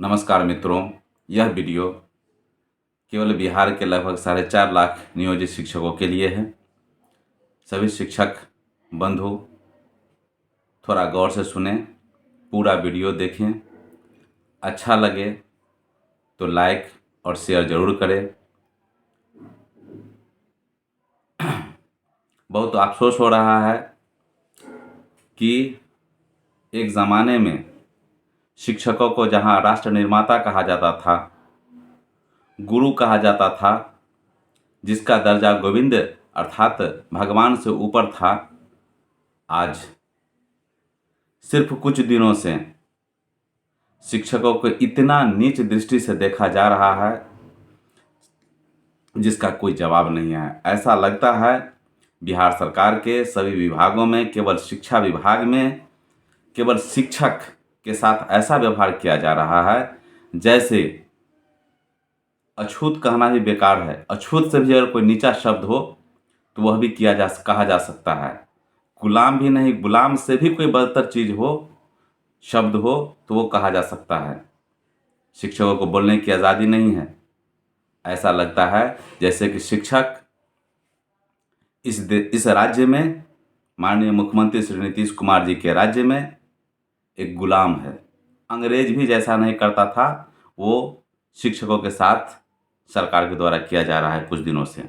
नमस्कार मित्रों, यह वीडियो केवल बिहार के लगभग 4.5 लाख नियोजित शिक्षकों के लिए है। सभी शिक्षक बंधु थोड़ा गौर से सुनें, पूरा वीडियो देखें। अच्छा लगे तो लाइक और शेयर ज़रूर करें। बहुत अफसोस हो रहा है कि एक ज़माने में शिक्षकों को जहां राष्ट्र निर्माता कहा जाता था, गुरु कहा जाता था, जिसका दर्जा गोविंद अर्थात भगवान से ऊपर था, आज सिर्फ कुछ दिनों से शिक्षकों को इतना नीच दृष्टि से देखा जा रहा है जिसका कोई जवाब नहीं है। ऐसा लगता है बिहार सरकार के सभी विभागों में, केवल शिक्षा विभाग में केवल शिक्षक के साथ ऐसा व्यवहार किया जा रहा है जैसे अछूत कहना ही बेकार है। अछूत से भी अगर कोई नीचा शब्द हो तो वह भी कहा जा सकता है। गुलाम भी नहीं, गुलाम से भी कोई बदतर चीज़ हो, शब्द हो तो वो कहा जा सकता है। शिक्षकों को बोलने की आज़ादी नहीं है। ऐसा लगता है जैसे कि शिक्षक इस राज्य में, माननीय मुख्यमंत्री श्री नीतीश कुमार जी के राज्य में एक गुलाम है। अंग्रेज भी जैसा नहीं करता था वो शिक्षकों के साथ सरकार के द्वारा किया जा रहा है कुछ दिनों से।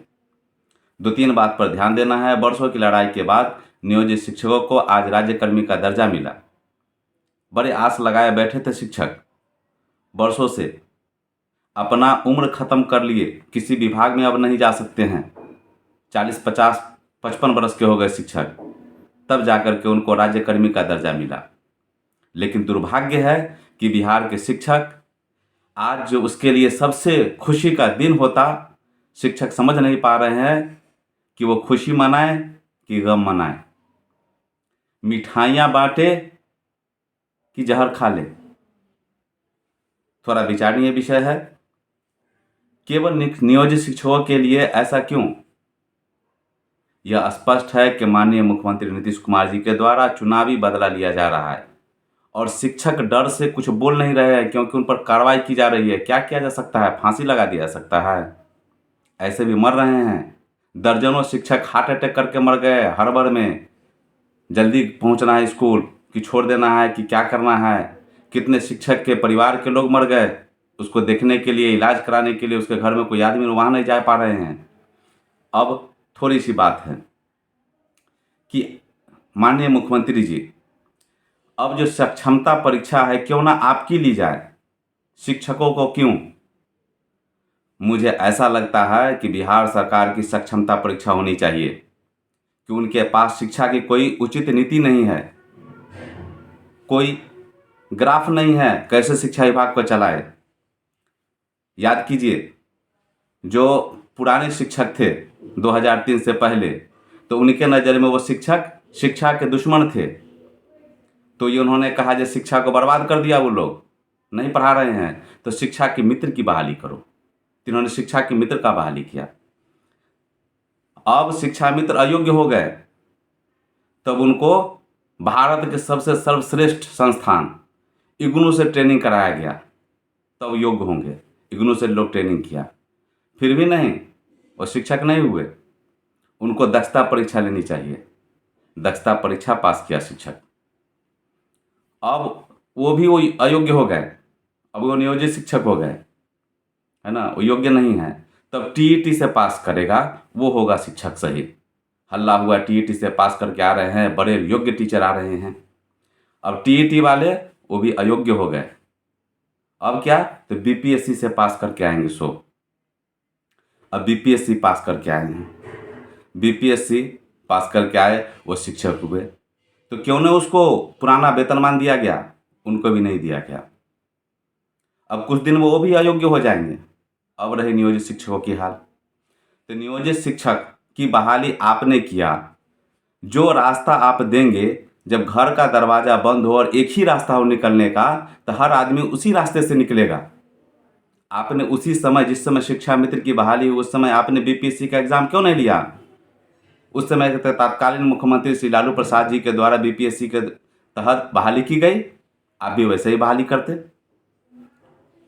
2-3 बात पर ध्यान देना है। वर्षों की लड़ाई के बाद नियोजित शिक्षकों को आज राज्यकर्मी का दर्जा मिला। बड़े आस लगाए बैठे थे शिक्षक, वर्षों से अपना उम्र ख़त्म कर लिए, किसी विभाग में अब नहीं जा सकते हैं। 40, 50, 55 वर्ष के हो गए शिक्षक, तब जाकर के उनको राज्यकर्मी का दर्जा मिला। लेकिन दुर्भाग्य है कि बिहार के शिक्षक आज जो उसके लिए सबसे खुशी का दिन होता, शिक्षक समझ नहीं पा रहे हैं कि वो खुशी मनाएं कि गम मनाएं, मिठाइयाँ बांटे कि जहर खा ले। थोड़ा विचारणीय विषय है। केवल नियोजित शिक्षकों के लिए ऐसा क्यों? यह स्पष्ट है कि माननीय मुख्यमंत्री नीतीश कुमार जी के द्वारा चुनावी बदला लिया जा रहा है और शिक्षक डर से कुछ बोल नहीं रहे हैं क्योंकि उन पर कार्रवाई की जा रही है। क्या किया जा सकता है? फांसी लगा दिया जा सकता है। ऐसे भी मर रहे हैं। दर्जनों शिक्षक हार्ट अटैक करके मर गए हड़बड़ में। जल्दी पहुंचना है स्कूल कि छोड़ देना है कि क्या करना है। कितने शिक्षक के परिवार के लोग मर गए, उसको देखने के लिए, इलाज कराने के लिए उसके घर में कोई आदमी वहाँ नहीं जा पा रहे हैं। अब थोड़ी सी बात है कि माननीय मुख्यमंत्री जी, अब जो सक्षमता परीक्षा है क्यों ना आपकी ली जाए, शिक्षकों को क्यों? मुझे ऐसा लगता है कि बिहार सरकार की सक्षमता परीक्षा होनी चाहिए कि उनके पास शिक्षा की कोई उचित नीति नहीं है, कोई ग्राफ नहीं है कैसे शिक्षा विभाग को चलाए। याद कीजिए, जो पुराने शिक्षक थे 2003 से पहले, तो उनके नज़र में वो शिक्षक शिक्षा के दुश्मन थे। तो ये उन्होंने कहा जो शिक्षा को बर्बाद कर दिया, वो लोग नहीं पढ़ा रहे हैं, तो शिक्षा के मित्र की बहाली करो। इन्होंने शिक्षा के मित्र का बहाली किया। अब शिक्षा मित्र अयोग्य हो गए, तब उनको भारत के सबसे सर्वश्रेष्ठ संस्थान इग्नू से ट्रेनिंग कराया गया, तब योग्य होंगे। इग्नू से लोग ट्रेनिंग किया, फिर भी नहीं, वो शिक्षक नहीं हुए। उनको दक्षता परीक्षा लेनी चाहिए। दक्षता परीक्षा पास किया शिक्षक, अब वो भी वो अयोग्य हो गए, अब वो नियोजित शिक्षक हो गए, है ना, वो योग्य नहीं है। तब टीईटी से पास करेगा, वो होगा शिक्षक सही। हल्ला हुआ टीईटी से पास करके आ रहे हैं, बड़े योग्य टीचर आ रहे हैं। अब टीईटी वाले वो भी अयोग्य हो गए, अब क्या? तो बीपीएससी से पास करके आएंगे। अब बीपीएससी पास करके आए हैं, बीपीएससी पास करके आए, वो शिक्षक हुए, तो क्यों न उसको पुराना वेतनमान दिया गया? उनको भी नहीं दिया गया। अब कुछ दिन वो भी अयोग्य हो जाएंगे। अब रहे नियोजित शिक्षकों की हाल। तो नियोजित शिक्षक की बहाली आपने किया। जो रास्ता आप देंगे, जब घर का दरवाज़ा बंद हो और एक ही रास्ता हो निकलने का, तो हर आदमी उसी रास्ते से निकलेगा। आपने उसी समय, जिस समय शिक्षा मित्र की बहाली हुई, उस समय आपने बीपीएससी का एग्ज़ाम क्यों नहीं लिया? उस समय के तत्कालीन मुख्यमंत्री श्री लालू प्रसाद जी के द्वारा बीपीएससी के तहत बहाली की गई, आप भी वैसे ही बहाली करते।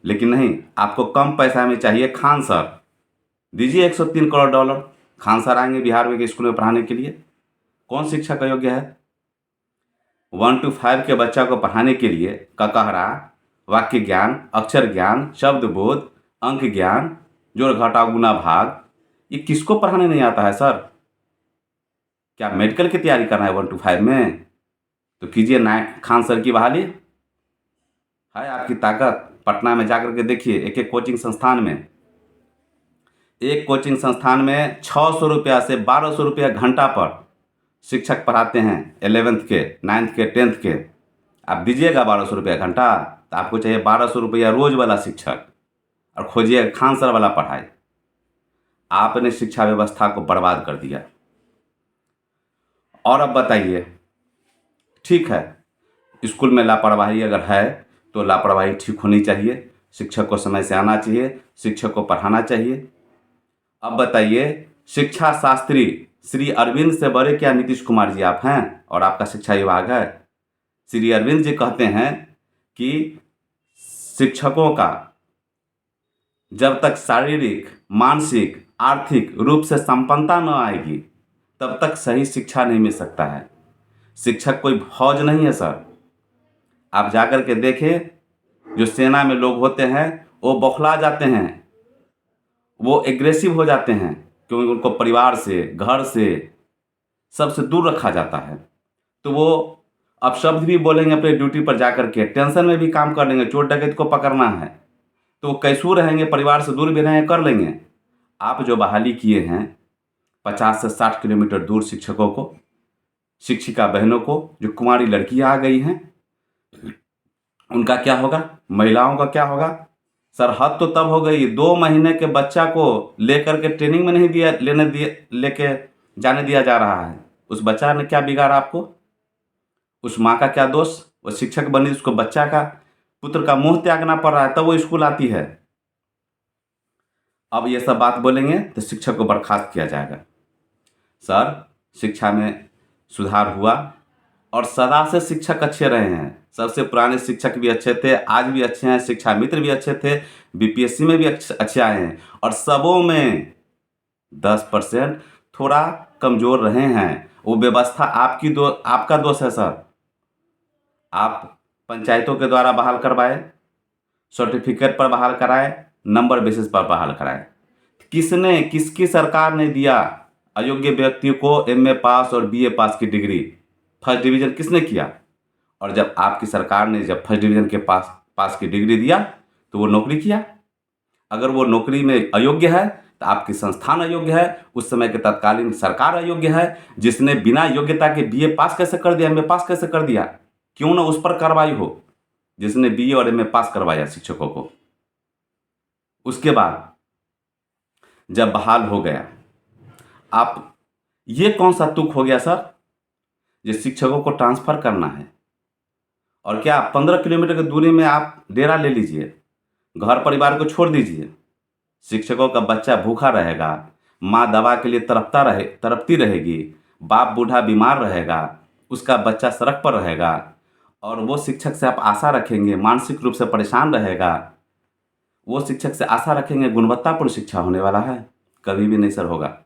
लेकिन नहीं, आपको कम पैसा में चाहिए खान सर, दीजिए $103 करोड़। खान सर आएंगे बिहार में के स्कूल में पढ़ाने के लिए। कौन शिक्षक अयोग्य है? 1 to 5 के बच्चा को पढ़ाने के लिए ककहरा, वाक्य ज्ञान, अक्षर ज्ञान, शब्द बोध, अंक ज्ञान, जोड़ घटाव गुना भाग, ये किसको पढ़ाने नहीं आता है सर? क्या मेडिकल की तैयारी करना है 1 to 5 में? तो कीजिए खान सर की बहाली। है आपकी ताकत। पटना में जाकर के देखिए, एक एक कोचिंग संस्थान में, एक कोचिंग संस्थान में 600 रुपया से 1200 रुपया घंटा पर शिक्षक पढ़ाते हैं। 11th के, 9th के, 10th के। आप दीजिएगा 1200 रुपया घंटा, तो आपको चाहिए 1200 रुपया रोज वाला शिक्षक, और खोजिए खान सर वाला पढ़ाई। आपने शिक्षा व्यवस्था को बर्बाद कर दिया। और अब बताइए, ठीक है, स्कूल में लापरवाही अगर है तो लापरवाही ठीक होनी चाहिए, शिक्षक को समय से आना चाहिए, शिक्षक को पढ़ाना चाहिए। अब बताइए, शिक्षा शास्त्री श्री अरविंद से बड़े क्या नीतीश कुमार जी आप हैं, और आपका शिक्षा विभाग है? श्री अरविंद जी कहते हैं कि शिक्षकों का जब तक शारीरिक, मानसिक, आर्थिक रूप से संपन्नता न आएगी तब तक सही शिक्षा नहीं मिल सकता है। शिक्षक कोई फौज नहीं है सर। आप जाकर के देखें, जो सेना में लोग होते हैं वो बौखला जाते हैं, वो एग्रेसिव हो जाते हैं, क्योंकि उनको परिवार से, घर से, सबसे दूर रखा जाता है। तो वो अब शब्द भी बोलेंगे अपने ड्यूटी पर जाकर के, टेंशन में भी काम कर लेंगे, चोर डकैत को पकड़ना है तो वो कैसू रहेंगे, परिवार से दूर भी रहेंगे, कर लेंगे। आप जो बहाली किए हैं 50 से 60 किलोमीटर दूर शिक्षकों को, शिक्षिका बहनों को, जो कुंवारी लड़कियां आ गई हैं, उनका क्या होगा? महिलाओं का क्या होगा? सर हद तो तब हो गई, 2 महीने के बच्चा को लेकर के ट्रेनिंग में नहीं लेके जाने दिया जा रहा है। उस बच्चा ने क्या बिगाड़ा आपको? उस माँ का क्या दोष? वो शिक्षक बनी, उसको बच्चा का, पुत्र का मुंह त्यागना पड़ रहा है, तब वो स्कूल आती है। अब ये सब बात बोलेंगे तो शिक्षक को बर्खास्त किया जाएगा। सर शिक्षा में सुधार हुआ और सदा से शिक्षक अच्छे रहे हैं। सबसे पुराने शिक्षक भी अच्छे थे, आज भी अच्छे हैं, शिक्षा मित्र भी अच्छे थे, बीपीएससी में भी अच्छे आए हैं, और सबों में 10% थोड़ा कमज़ोर रहे हैं। वो व्यवस्था आपका दोष है सर। आप पंचायतों के द्वारा बहाल करवाए, सर्टिफिकेट पर बहाल कराए, नंबर बेसिस पर बहाल कराए। किसकी सरकार ने दिया अयोग्य व्यक्ति को एमए पास और बीए पास की डिग्री? फर्स्ट डिवीज़न किसने किया? और जब आपकी सरकार ने जब फर्स्ट डिवीज़न के पास की डिग्री दिया तो वो नौकरी किया। अगर वो नौकरी में अयोग्य है तो आपकी संस्थान अयोग्य है, उस समय के तत्कालीन सरकार अयोग्य है, जिसने बिना योग्यता के बीए पास कैसे कर दिया, एमए पास कैसे कर दिया? क्यों ना उस पर कार्रवाई हो जिसने बीए और एमए पास करवाया शिक्षकों को। उसके बाद जब बहाल हो गया, आप ये कौन सा तुक हो गया सर, जो शिक्षकों को ट्रांसफ़र करना है? और क्या 15 किलोमीटर की दूरी में आप डेरा ले लीजिए, घर परिवार को छोड़ दीजिए, शिक्षकों का बच्चा भूखा रहेगा, माँ दवा के लिए तड़पती रहेगी, बाप बूढ़ा बीमार रहेगा, उसका बच्चा सड़क पर रहेगा, और वो शिक्षक से आप आशा रखेंगे, मानसिक रूप से परेशान रहेगा, वो शिक्षक से आशा रखेंगे गुणवत्तापूर्ण शिक्षा होने वाला है? कभी भी नहीं सर होगा।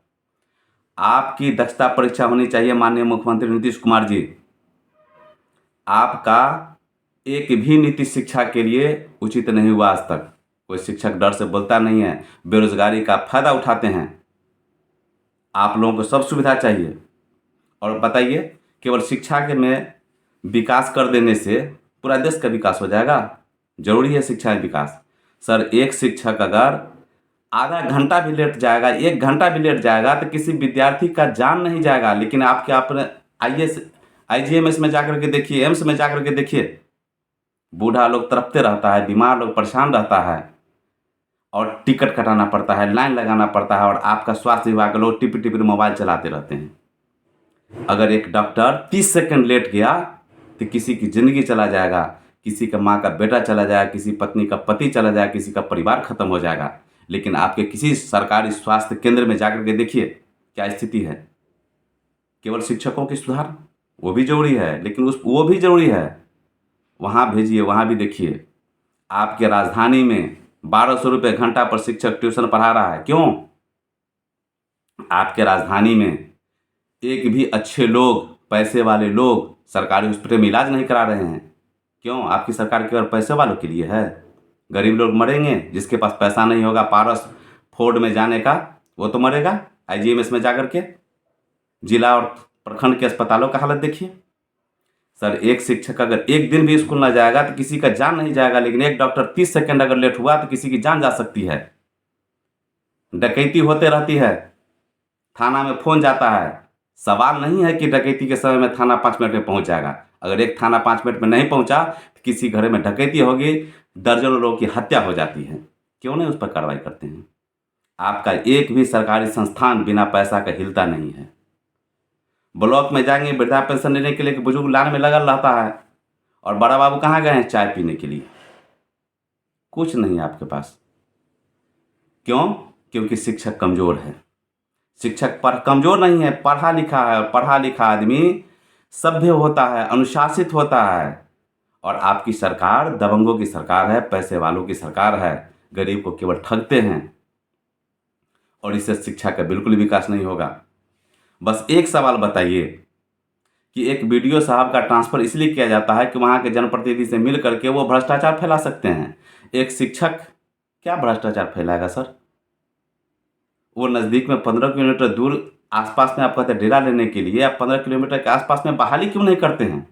आपकी दक्षता परीक्षा होनी चाहिए माननीय मुख्यमंत्री नीतीश कुमार जी। आपका एक भी नीति शिक्षा के लिए उचित नहीं हुआ आज तक। कोई शिक्षक डर से बोलता नहीं है, बेरोजगारी का फायदा उठाते हैं। आप लोगों को सब सुविधा चाहिए। और बताइए, केवल शिक्षा के में विकास कर देने से पूरा देश का विकास हो जाएगा? जरूरी है शिक्षा में विकास। सर एक शिक्षक अगर आधा घंटा भी लेट जाएगा, 1 घंटा भी लेट जाएगा तो किसी विद्यार्थी का जान नहीं जाएगा। लेकिन आपने आईएएस आईजीएमएस में जाकर के देखिए, एम्स में जाकर के देखिए, बूढ़ा लोग तड़पते रहता है, बीमार लोग परेशान रहता है, और टिकट कटाना पड़ता है, लाइन लगाना पड़ता है, और आपका स्वास्थ्य विभाग के लोग टिपी मोबाइल चलाते रहते हैं। अगर एक डॉक्टर 30 सेकंड लेट गया तो किसी की ज़िंदगी चला जाएगा, किसी का माँ का बेटा चला जाएगा, किसी पत्नी का पति चला जाएगा, किसी का परिवार खत्म हो जाएगा। लेकिन आपके किसी सरकारी स्वास्थ्य केंद्र में जाकर के देखिए क्या स्थिति है। केवल शिक्षकों की सुधार वो भी जरूरी है, लेकिन वो भी जरूरी है, वहाँ भेजिए, वहाँ भी देखिए। आपके राजधानी में 1200 रुपये घंटा पर शिक्षक ट्यूशन पढ़ा रहा है। क्यों? आपके राजधानी में एक भी अच्छे लोग, पैसे वाले लोग सरकारी हॉस्पिटल में इलाज नहीं करा रहे हैं। क्यों? आपकी सरकार केवल पैसे वालों के लिए है। गरीब लोग मरेंगे, जिसके पास पैसा नहीं होगा पारस फोर्ड में जाने का, वो तो मरेगा IGMS में जाकर के। जिला और प्रखंड के अस्पतालों का हालत देखिए सर। एक शिक्षक अगर एक दिन भी स्कूल ना जाएगा तो किसी का जान नहीं जाएगा, लेकिन एक डॉक्टर 30 सेकंड अगर लेट हुआ तो किसी की जान जा सकती है। डकैती होते रहती है, थाना में फोन जाता है। सवाल नहीं है कि डकैती के समय में थाना 5 मिनट में पहुंच जाएगा। अगर एक थाना 5 मिनट में नहीं पहुंचा तो किसी घर में डकैती होगी, दर्जनों लोगों की हत्या हो जाती है। क्यों नहीं उस पर कार्रवाई करते हैं? आपका एक भी सरकारी संस्थान बिना पैसा का हिलता नहीं है। ब्लॉक में जाएंगे वृद्धा पेंशन लेने के लिए कि बुजुर्ग लाइन में लगल रहता है, और बड़ा बाबू कहाँ गए हैं चाय पीने के लिए? कुछ नहीं है आपके पास। क्यों? क्योंकि शिक्षक कमज़ोर है। शिक्षक कमज़ोर नहीं है, पढ़ा लिखा है। पढ़ा लिखा आदमी सभ्य होता है, अनुशासित होता है। और आपकी सरकार दबंगों की सरकार है, पैसे वालों की सरकार है। गरीब को केवल ठगते हैं, और इससे शिक्षा का बिल्कुल विकास नहीं होगा। बस एक सवाल बताइए कि एक BDO साहब का ट्रांसफ़र इसलिए किया जाता है कि वहाँ के जनप्रतिनिधि से मिल करके वो भ्रष्टाचार फैला सकते हैं। एक शिक्षक क्या भ्रष्टाचार फैलाएगा सर? वो नज़दीक में 15 किलोमीटर दूर आसपास में आप कहते हैं डेरा लेने के लिए, आप 15 किलोमीटर के आसपास में बहाली क्यों नहीं करते हैं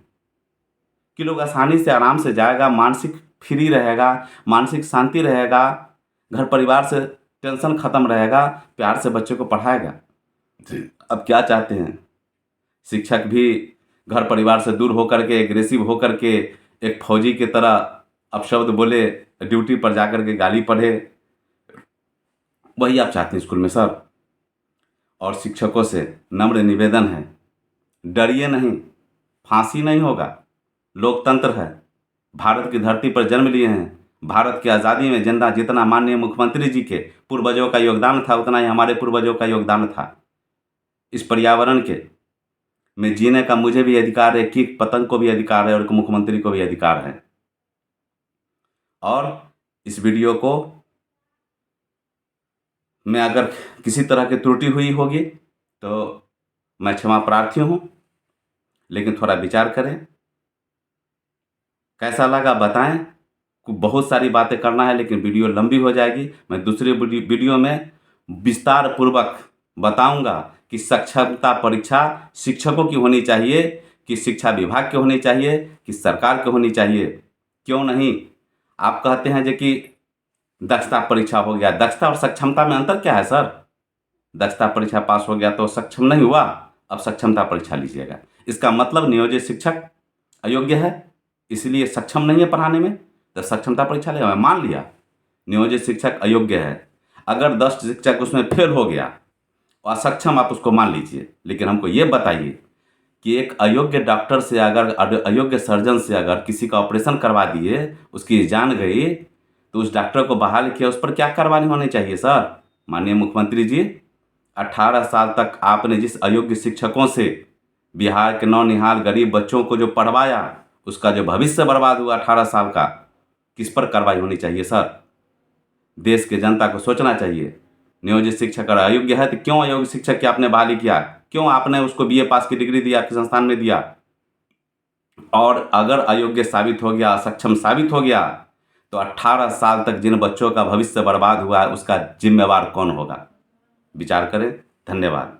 कि लोग आसानी से आराम से जाएगा, मानसिक फ्री रहेगा, मानसिक शांति रहेगा, घर परिवार से टेंशन ख़त्म रहेगा, प्यार से बच्चे को पढ़ाएगा। अब क्या चाहते हैं? शिक्षक भी घर परिवार से दूर होकर के, एग्रेसिव होकर के, एक फौजी की तरह अपशब्द बोले, ड्यूटी पर जाकर के गाली पढ़े। वही आप चाहते हैं स्कूल में सर। और शिक्षकों से नम्र निवेदन है, डरिए नहीं, फांसी नहीं होगा। लोकतंत्र है, भारत की धरती पर जन्म लिए हैं। भारत की आज़ादी में जितना माननीय मुख्यमंत्री जी के पूर्वजों का योगदान था, उतना ही हमारे पूर्वजों का योगदान था। इस पर्यावरण के में जीने का मुझे भी अधिकार है, कीट पतंग को भी अधिकार है, और मुख्यमंत्री को भी अधिकार है। और इस वीडियो को में अगर किसी तरह की त्रुटि हुई होगी तो मैं क्षमा प्रार्थी हूँ, लेकिन थोड़ा विचार करें। कैसा लगा बताएं। बहुत सारी बातें करना है, लेकिन वीडियो लंबी हो जाएगी। मैं दूसरे वीडियो में विस्तार पूर्वक बताऊंगा कि सक्षमता परीक्षा शिक्षकों की होनी चाहिए, कि शिक्षा विभाग की होनी चाहिए, कि सरकार की होनी चाहिए। क्यों नहीं? आप कहते हैं जो कि दक्षता परीक्षा हो गया। दक्षता और सक्षमता में अंतर क्या है सर? दक्षता परीक्षा पास हो गया तो सक्षम नहीं हुआ, अब सक्षमता परीक्षा लीजिएगा। इसका मतलब नियोजित शिक्षक अयोग्य है, इसलिए सक्षम नहीं है पढ़ाने में, तो सक्षमता परीक्षा लेगा। मैं मान लिया नियोजित शिक्षक अयोग्य है। अगर 10 शिक्षक उसमें फेल हो गया, असक्षम, आप उसको मान लीजिए, लेकिन हमको ये बताइए कि एक अयोग्य डॉक्टर से, अगर अयोग्य सर्जन से अगर किसी का ऑपरेशन करवा दिए, उसकी जान गई, तो उस डॉक्टर को बहाल किया, उस पर क्या कार्रवाई होनी चाहिए सर? माननीय मुख्यमंत्री जी, 18 साल तक आपने जिस अयोग्य शिक्षकों से बिहार के नौनिहाल गरीब बच्चों को जो पढ़वाया, उसका जो भविष्य बर्बाद हुआ 18 साल का, किस पर कार्रवाई होनी चाहिए सर? देश के जनता को सोचना चाहिए। नियोजित शिक्षक अगर अयोग्य है तो क्यों अयोग्य शिक्षक की आपने बहाली किया? क्यों आपने उसको BA पास की डिग्री दी, आपके संस्थान में दिया? और अगर अयोग्य साबित हो गया, असक्षम साबित हो गया, तो 18 साल तक जिन बच्चों का भविष्य बर्बाद हुआ है, उसका जिम्मेवार कौन होगा? विचार करें। धन्यवाद।